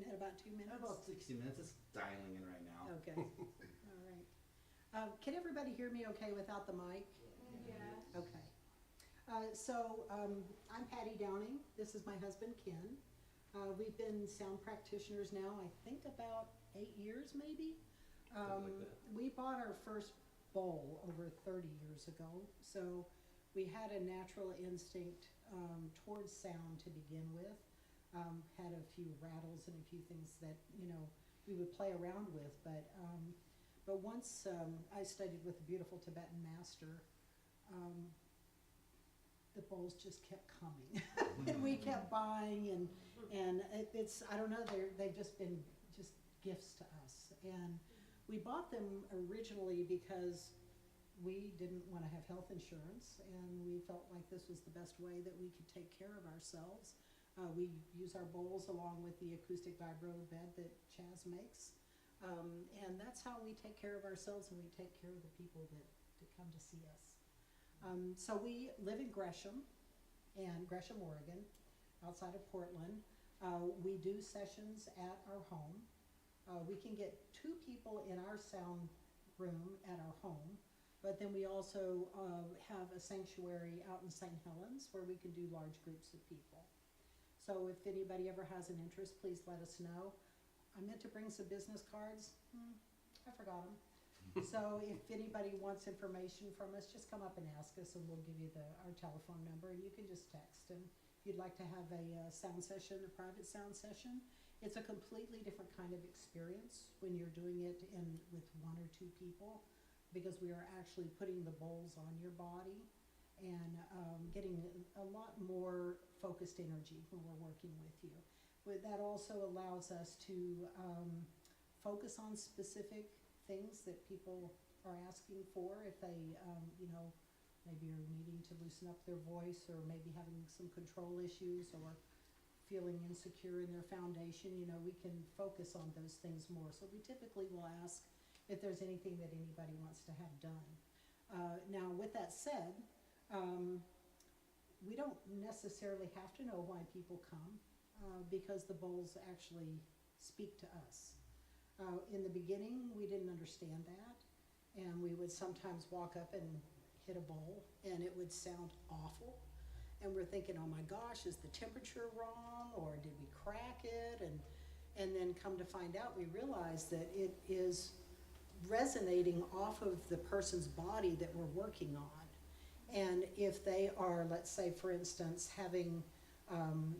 at about 2 minutes? About 60 minutes. It's dialing in right now. Okay, all right. Can everybody hear me okay without the mic? Yes. Okay. I'm Patty Downing. This is my husband, Ken. We've been sound practitioners now, I think about 8 years maybe. Something like that. We bought our first bowl over 30 years ago, so we had a natural instinct towards sound to begin with. Had a few rattles and a few things that, you know, we would play around with, but once I studied with a beautiful Tibetan master, the bowls just kept coming. And we kept buying, and it's, I don't know, they've just been just gifts to us. And we bought them originally because we didn't want to have health insurance, and we felt like this was the best way that we could take care of ourselves. We use our bowls along with the acoustic vibro bed that Chaz makes. And that's how we take care of ourselves, and we take care of the people that come to see us. So we live in Gresham, Oregon, outside of Portland. We do sessions at our home. We can get 2 people in our sound room at our home, but then we also have a sanctuary out in St. Helens where we can do large groups of people. So if anybody ever has an interest, please let us know. I meant to bring some business cards. I forgot them. So if anybody wants information from us, just come up and ask us, and we'll give you our telephone number, and you can just text. And if you'd like to have a sound session, a private sound session, it's a completely different kind of experience when you're doing it with 1 or 2 people, because we are actually putting the bowls on your body and getting a lot more focused energy when we're working with you. But that also allows us to focus on specific things that people are asking for. If they, you know, maybe are needing to loosen up their voice, or maybe having some control issues, or feeling insecure in their foundation, you know, we can focus on those things more. So we typically will ask if there's anything that anybody wants to have done. Now, with that said, we don't necessarily have to know why people come, because the bowls actually speak to us. In the beginning, we didn't understand that, and we would sometimes walk up and hit a bowl, and it would sound awful. And we're thinking, oh my gosh, is the temperature wrong, or did we crack it? And then come to find out, we realized that it is resonating off of the person's body that we're working on. And if they are, let's say, for instance, having,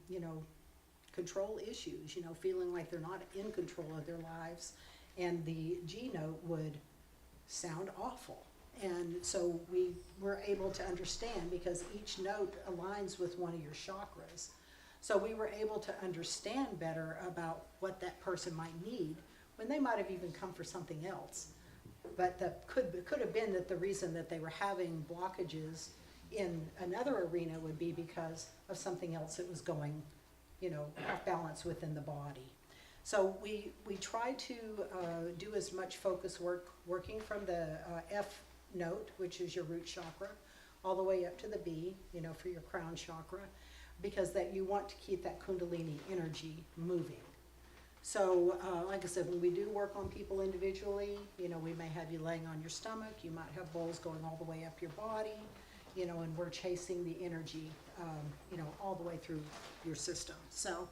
you know, control issues, you know, feeling like they're not in control of their lives, and the G note would sound awful. And so we were able to understand, because each note aligns with one of your chakras. So we were able to understand better about what that person might need, when they might have even come for something else. But that could have been that the reason that they were having blockages in another arena would be because of something else that was going, you know, off balance within the body. So we try to do as much focus working from the F note, which is your root chakra, all the way up to the B, you know, for your crown chakra, because that you want to keep that Kundalini energy moving. So like I said, when we do work on people individually, you know, we may have you laying on your stomach, you might have bowls going all the way up your body, you know, and we're chasing the energy, you know, all the way through your system. So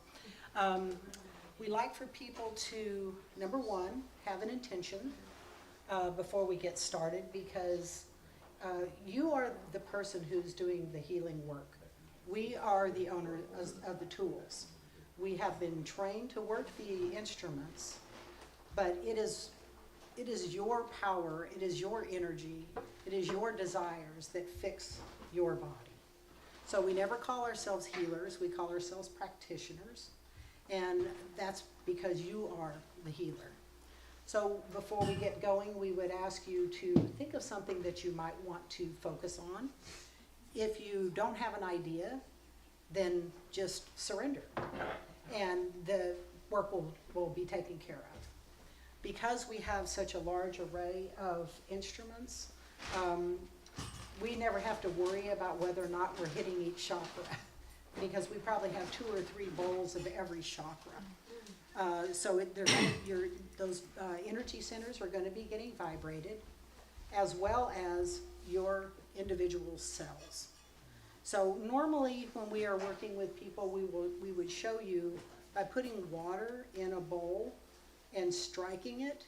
we like for people to, number one, have an intention before we get started, because you are the person who's doing the healing work. We are the owner of the tools. We have been trained to work the instruments, but it is your power, it is your energy, it is your desires that fix your body. So we never call ourselves healers, we call ourselves practitioners, and that's because you are the healer. So before we get going, we would ask you to think of something that you might want to focus on. If you don't have an idea, then just surrender, and the work will be taken care of. Because we have such a large array of instruments, we never have to worry about whether or not we're hitting each chakra. because we probably have 2 or 3 bowls of every chakra. So those energy centers are going to be getting vibrated, as well as your individual cells. So normally when we are working with people, we would show you by putting water in a bowl and striking it,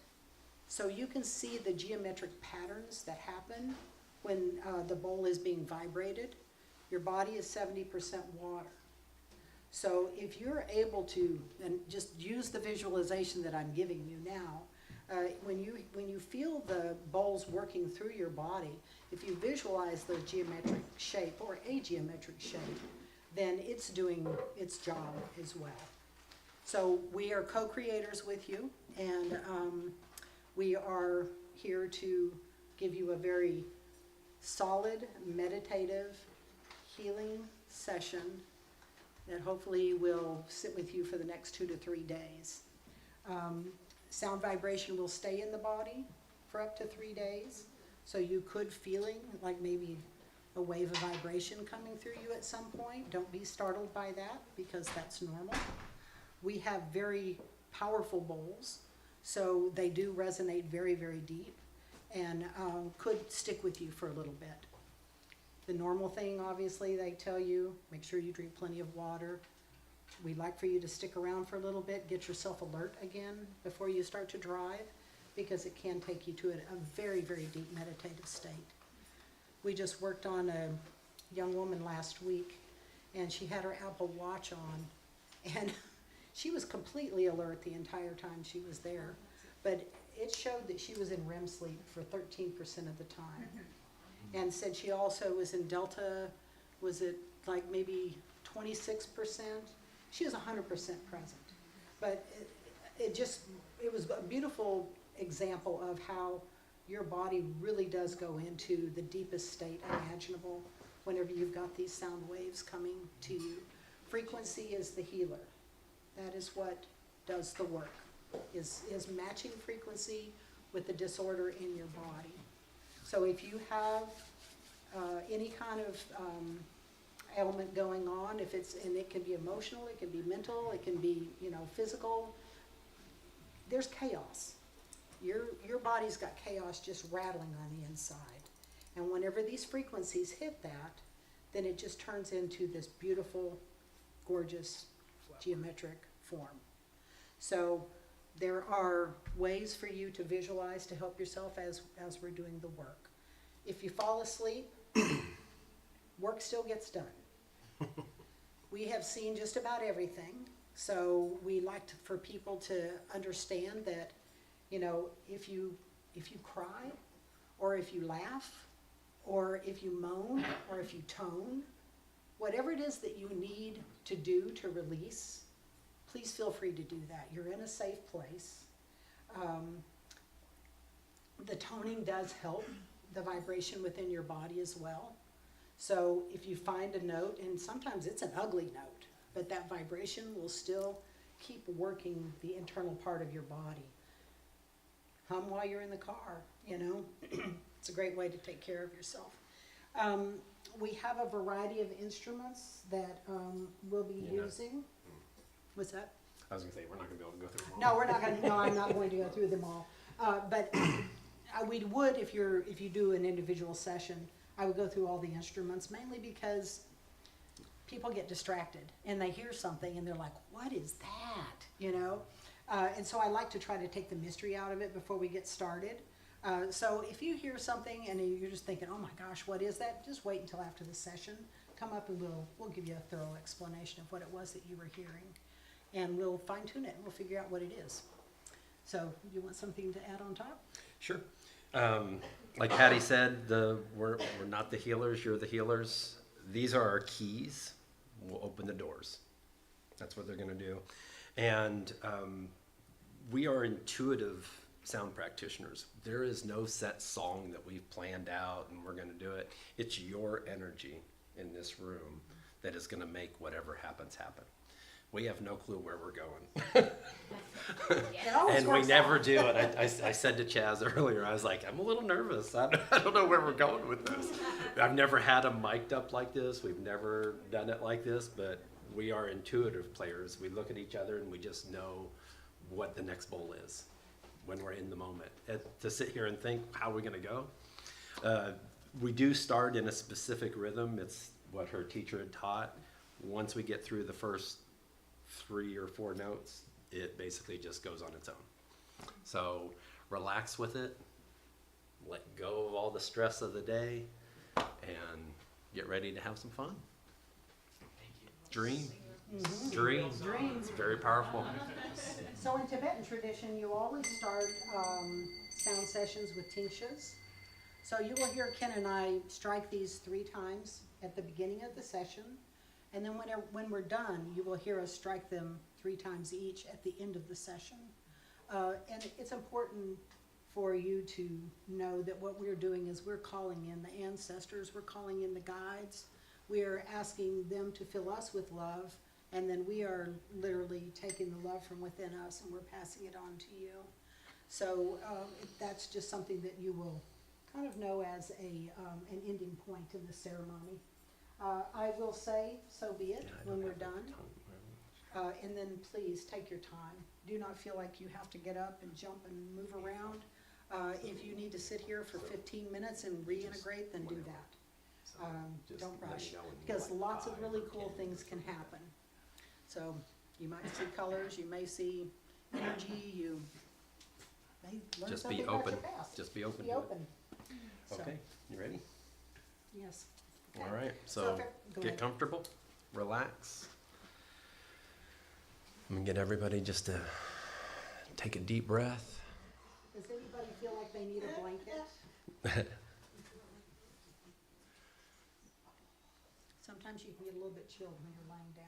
so you can see the geometric patterns that happen when the bowl is being vibrated. Your body is 70% water. So if you're able to, and just use the visualization that I'm giving you now, when you feel the bowls working through your body, if you visualize the geometric shape or a geometric shape, then it's doing its job as well. So we are co-creators with you, and we are here to give you a very solid, meditative, healing session that hopefully will sit with you for the next 2 to 3 days. Sound vibration will stay in the body for up to 3 days, so you could feeling like maybe a wave of vibration coming through you at some point. Don't be startled by that, because that's normal. We have very powerful bowls, so they do resonate very, very deep, and could stick with you for a little bit. The normal thing, obviously, they tell you, make sure you drink plenty of water. We'd like for you to stick around for a little bit, get yourself alert again before you start to drive, because it can take you to a very, very deep meditative state. We just worked on a young woman last week, and she had her Apple Watch on, and she was completely alert the entire time she was there, but it showed that she was in REM sleep for 13% of the time. And said she also was in Delta, was it like maybe 26%? She was 100% present. But it was a beautiful example of how your body really does go into the deepest state imaginable whenever you've got these sound waves coming to you. Frequency is the healer. That is what does the work, is matching frequency with the disorder in your body. So if you have any kind of ailment going on, and it can be emotional, it can be mental, it can be, physical, there's chaos. Your body's got chaos just rattling on the inside. And whenever these frequencies hit that, then it just turns into this beautiful, gorgeous, geometric form. So there are ways for you to visualize to help yourself as we're doing the work. If you fall asleep, work still gets done. We have seen just about everything, so we like for people to understand that, if you cry, or if you laugh, or if you moan, or if you tone, whatever it is that you need to do to release, please feel free to do that. You're in a safe place. The toning does help the vibration within your body as well. So if you find a note, and sometimes it's an ugly note, but that vibration will still keep working the internal part of your body. Hum while you're in the car, It's a great way to take care of yourself. We have a variety of instruments that we'll be using. What's that? I was going to say, we're not going to be able to go through them all. No, we're not going to. No, I'm not going to go through them all. But we would, if you do an individual session, I would go through all the instruments, mainly because people get distracted and they hear something and they're like, "What is that?" And so I like to try to take the mystery out of it before we get started. So if you hear something and you're just thinking, "Oh my gosh, what is that?" Just wait until after the session. Come up and we'll give you a thorough explanation of what it was that you were hearing. And we'll fine tune it and we'll figure out what it is. So you want something to add on top? Sure. Like Patty said, we're not the healers, you're the healers. These are our keys. We'll open the doors. That's what they're going to do. And we are intuitive sound practitioners. There is no set song that we've planned out and we're going to do it. It's your energy in this room that is going to make whatever happens happen. We have no clue where we're going. It always And we works never out. do it. I said to Chaz earlier, I was like, I'm a little nervous. I don't know where we're going with this. I've never had them mic'd up like this. We've never done it like this, but we are intuitive players. We look at each other and we just know what the next bowl is when we're in the moment. To sit here and think, how are we going to go? We do start in a specific rhythm. It's what her teacher had taught. Once we get through the first 3 or 4 notes, it basically just goes on its own. So relax with it, let go of all the stress of the day, and get ready to have some fun. Dream. Dream. Dream. It's very powerful. So in Tibetan tradition, you always start sound sessions with tingshas. So you will hear Ken and I strike these 3 times at the beginning of the session. And then when we're done, you will hear us strike them 3 times each at the end of the session. And it's important for you to know that what we're doing is we're calling in the ancestors, we're calling in the guides, we're asking them to fill us with love, and then we are literally taking the love from within us and we're passing it on to you. So that's just something that you will kind of know as an ending point in the ceremony. I will say, so be it, when we're done. And then please take your time. Do not feel like you have to get up and jump and move around. If you need to sit here for 15 minutes and reintegrate, then do that. Don't rush, because lots of really cool things can happen. So you might see colors, you may see energy, you may learn Just something be about open. your past. Just be open. Be to it. open. So, Okay, you ready? yes. All right, So so go get ahead. comfortable, relax. I'm gonna get everybody just to take a deep breath. Does anybody feel like they need a blanket? Sometimes you can get a little bit chilled when you're lying down.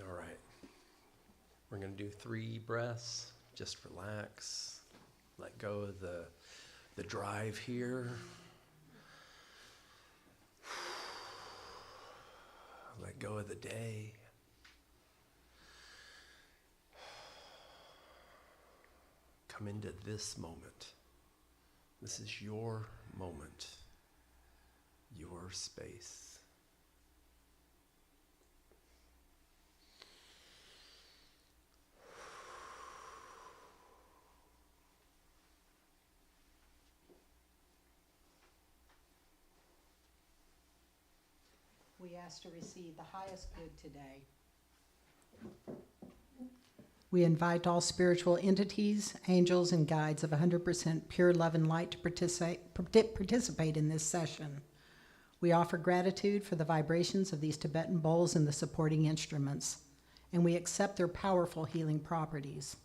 All right, we're gonna do 3 breaths. Just relax, let go of the drive here. Let go of the day. Come into this moment. This is your moment, your space. We ask to receive the highest good today. We invite all spiritual entities, angels, and guides of 100% pure love and light to participate in this session. We offer gratitude for the vibrations of these Tibetan bowls and the supporting instruments, and we accept their powerful healing properties.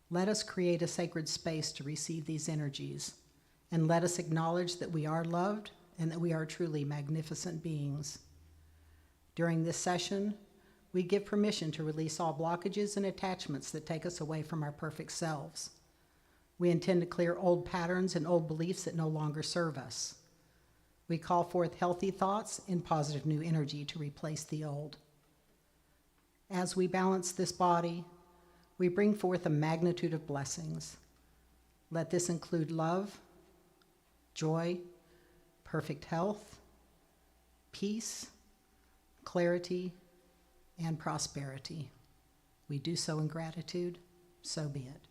Let us create a sacred space to receive these energies, and let us acknowledge that we are loved and that we are truly magnificent beings. During this session, we give permission to release all blockages and attachments that take us away from our perfect selves. We intend to clear old patterns and old beliefs that no longer serve us. We call forth healthy thoughts and positive new energy to replace the old. As we balance this body, we bring forth a magnitude of blessings. Let this include love, joy, perfect health, peace, clarity, and prosperity. We do so in gratitude, so be it.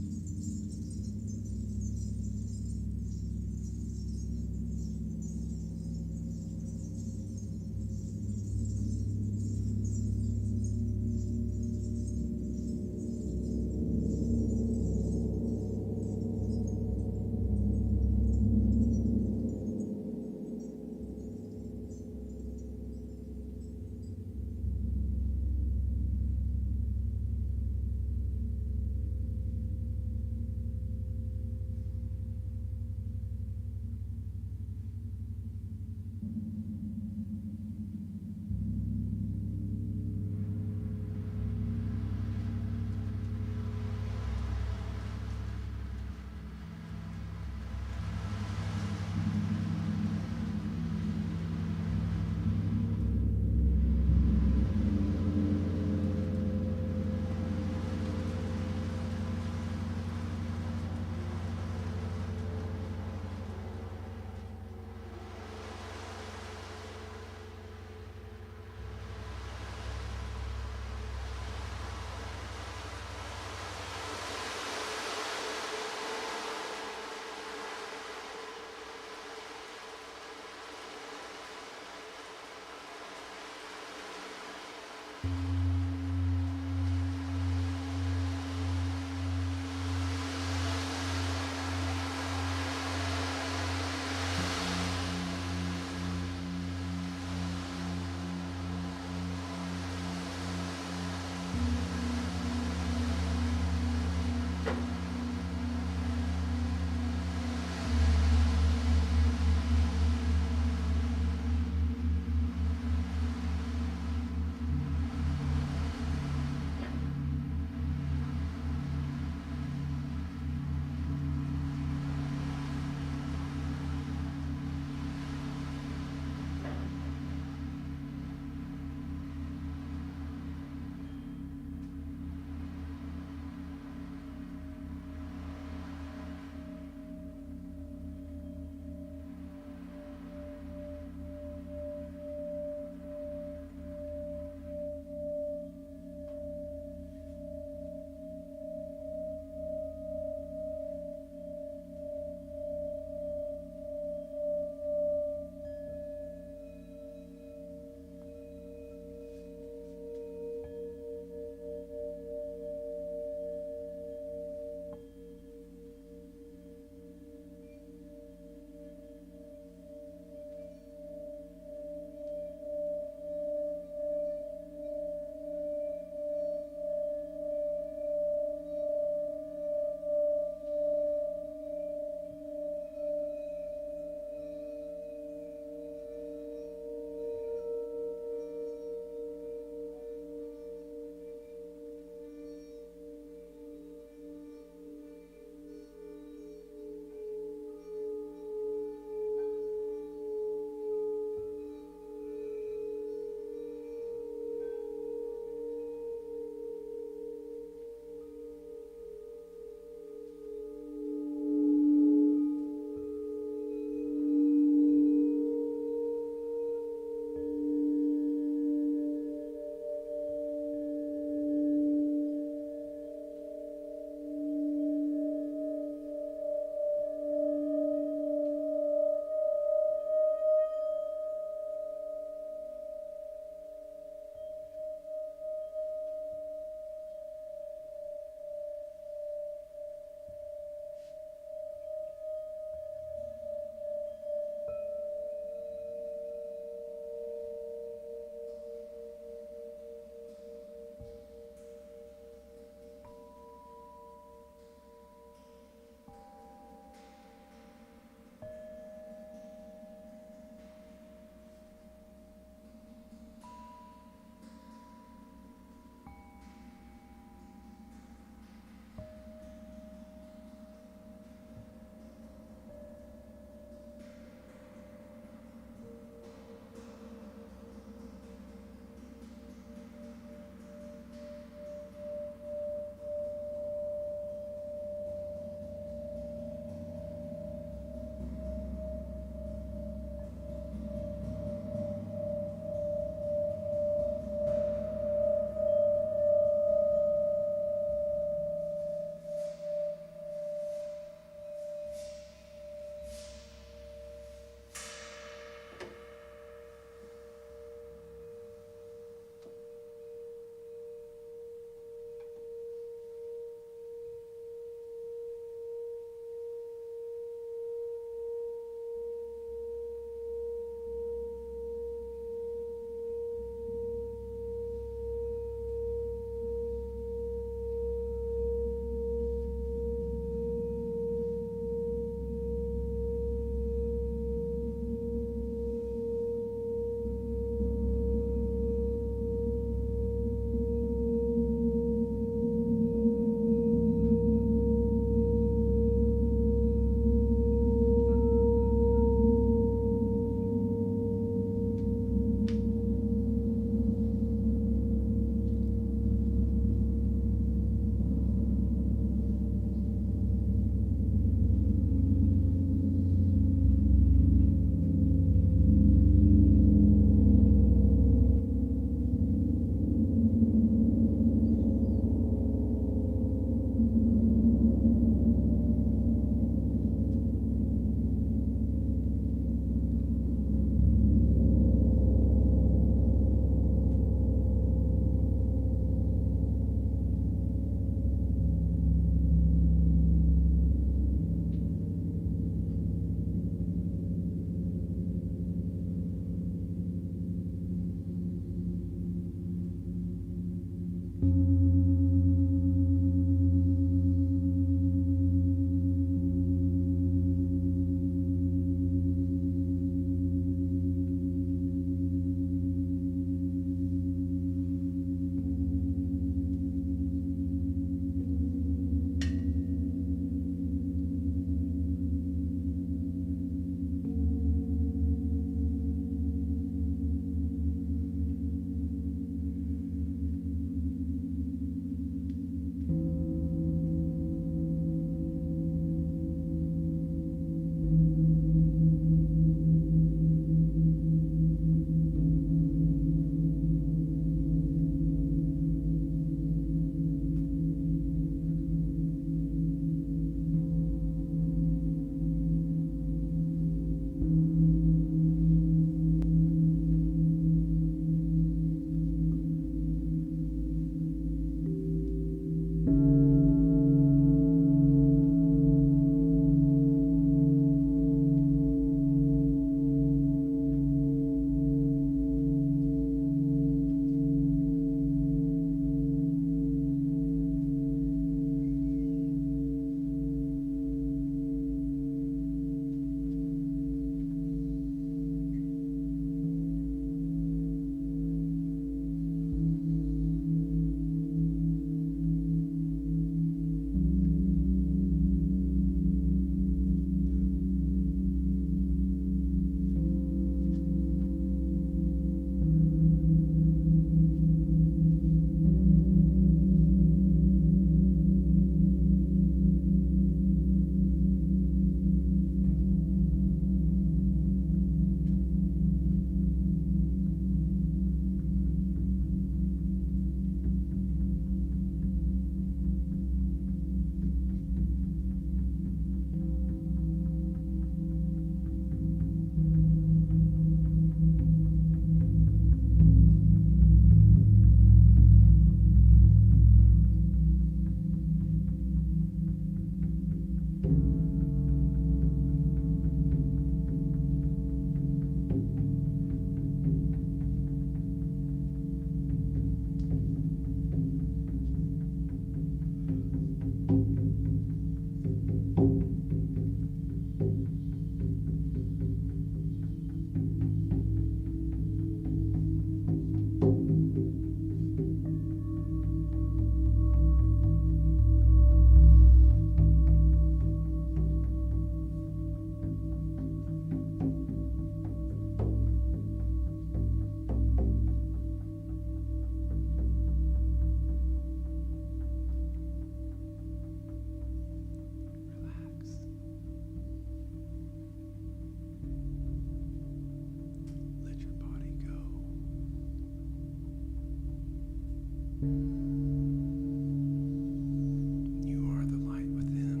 You are the light within.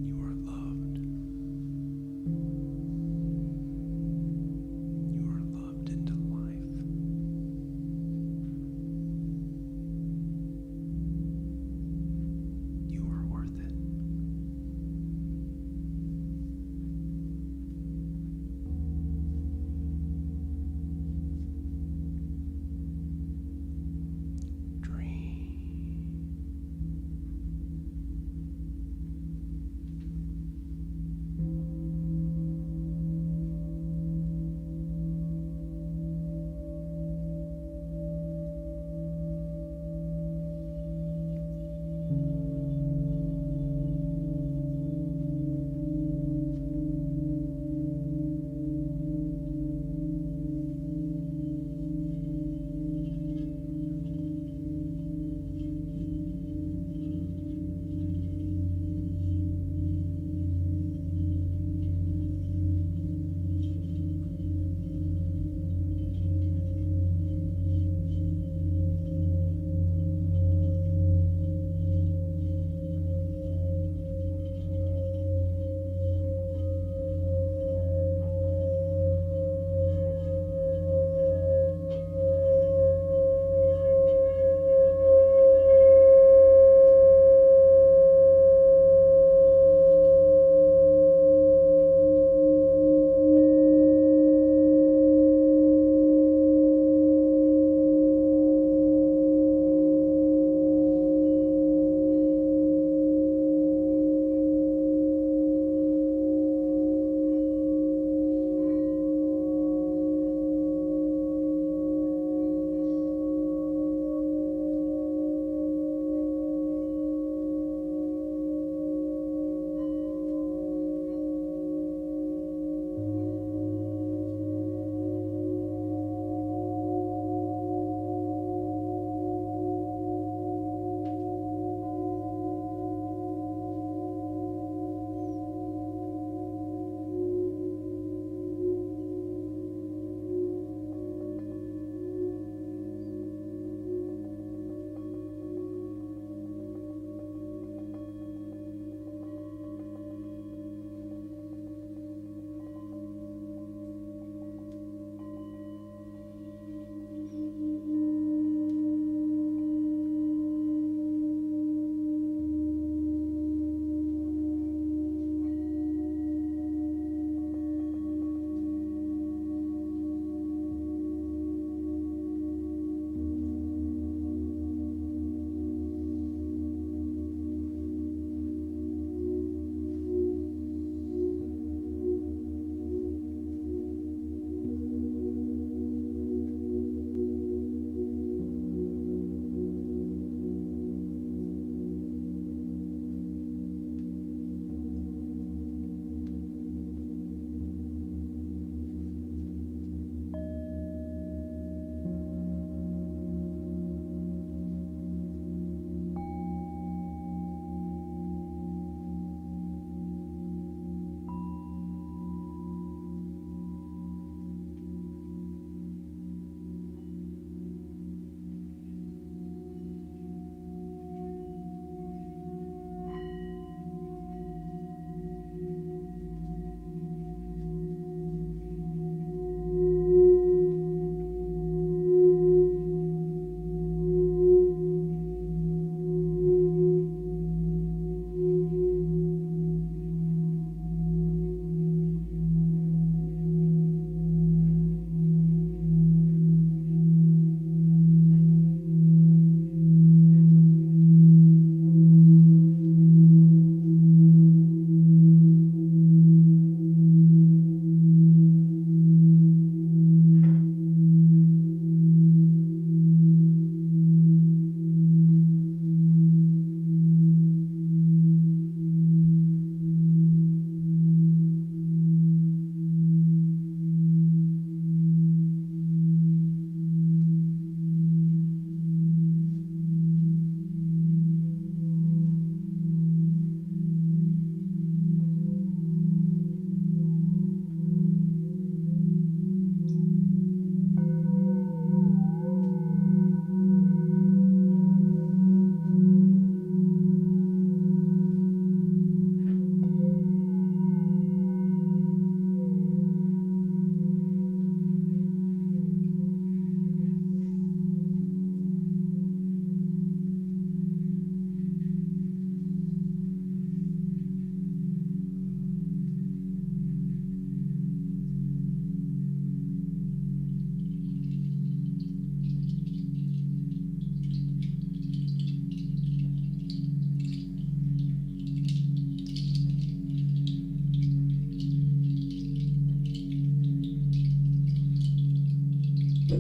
You are loved. You are loved into life. You are worth it. You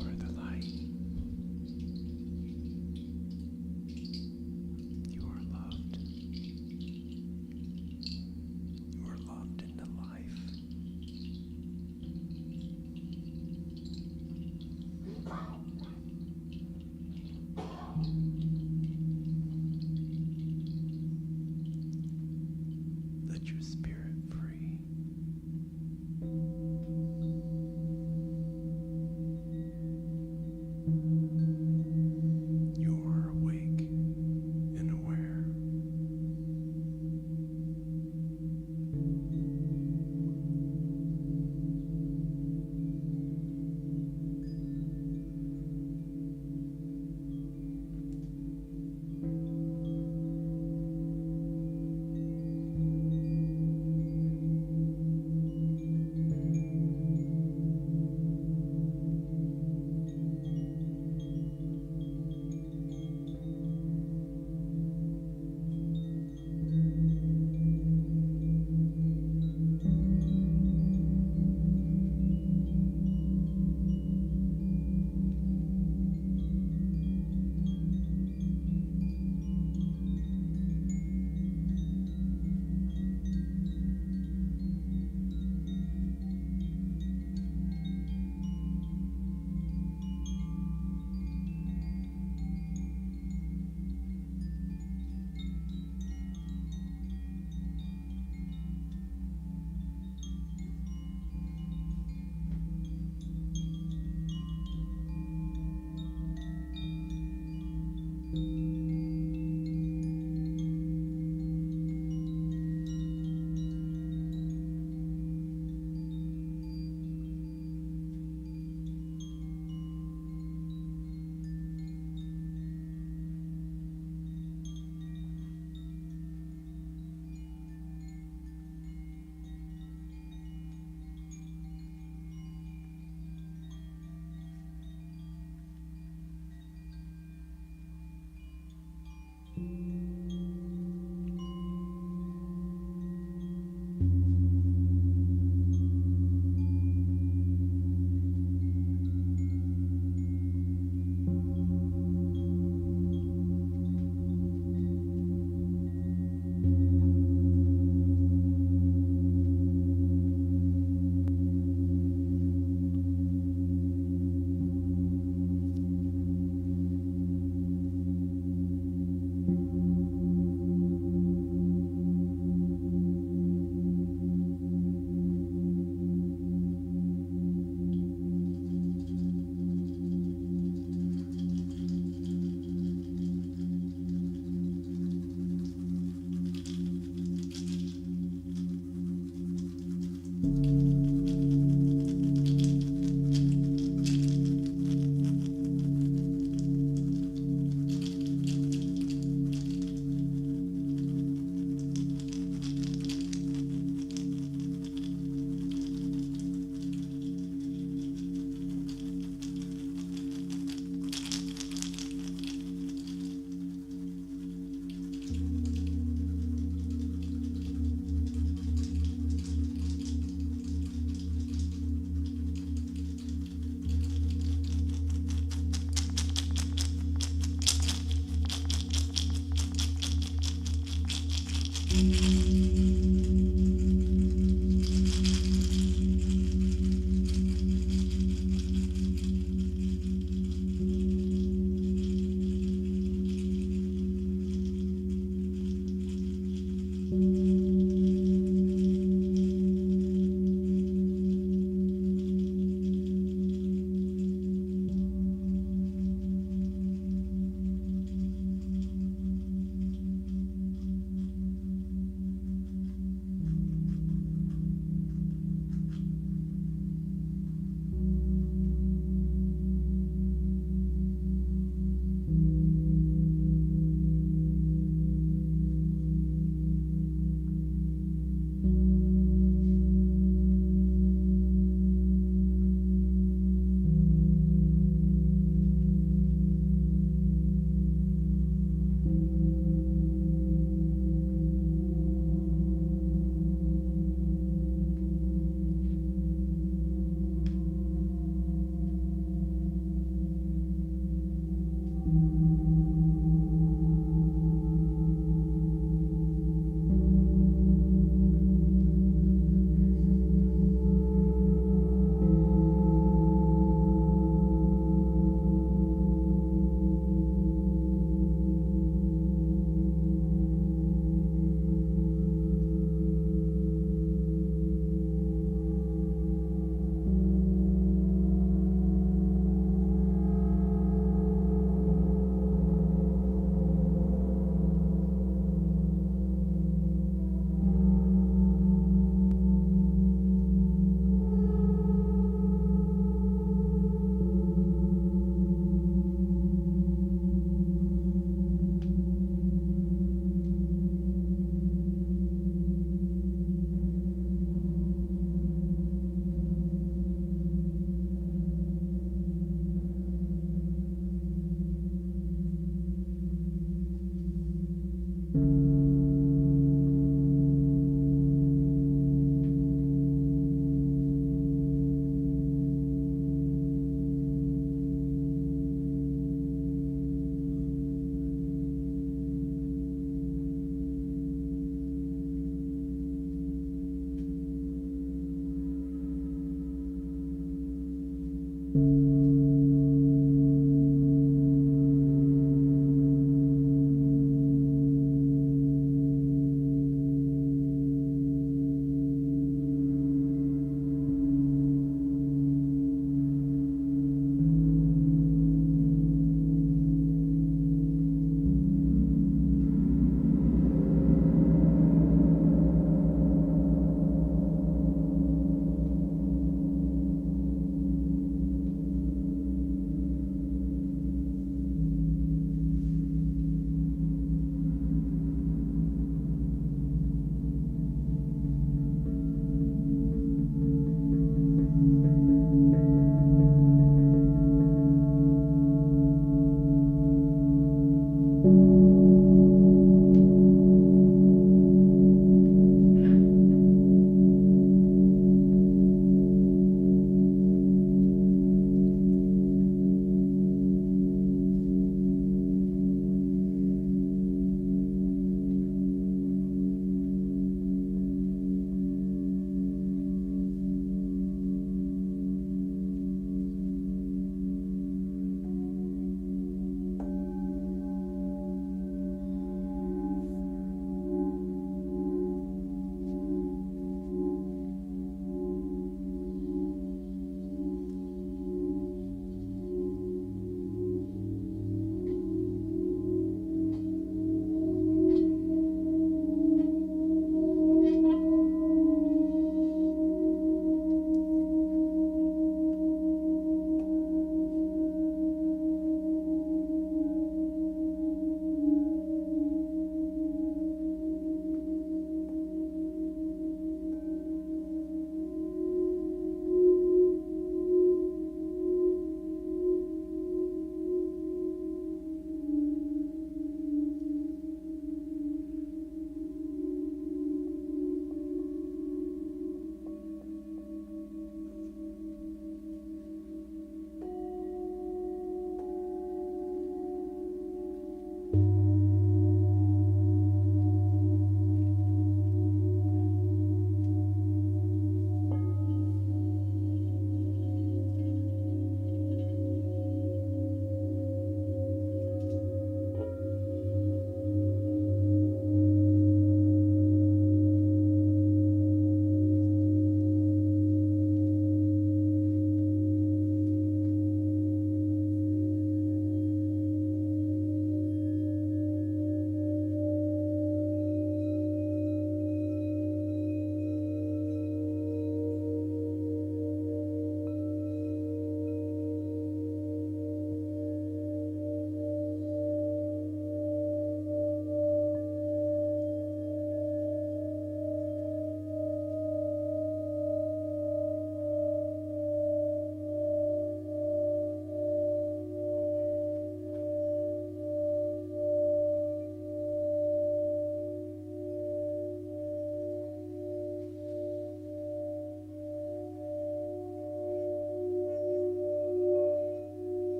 are the light. You are loved. You are loved into life. Let your spirit free. You are awake and aware.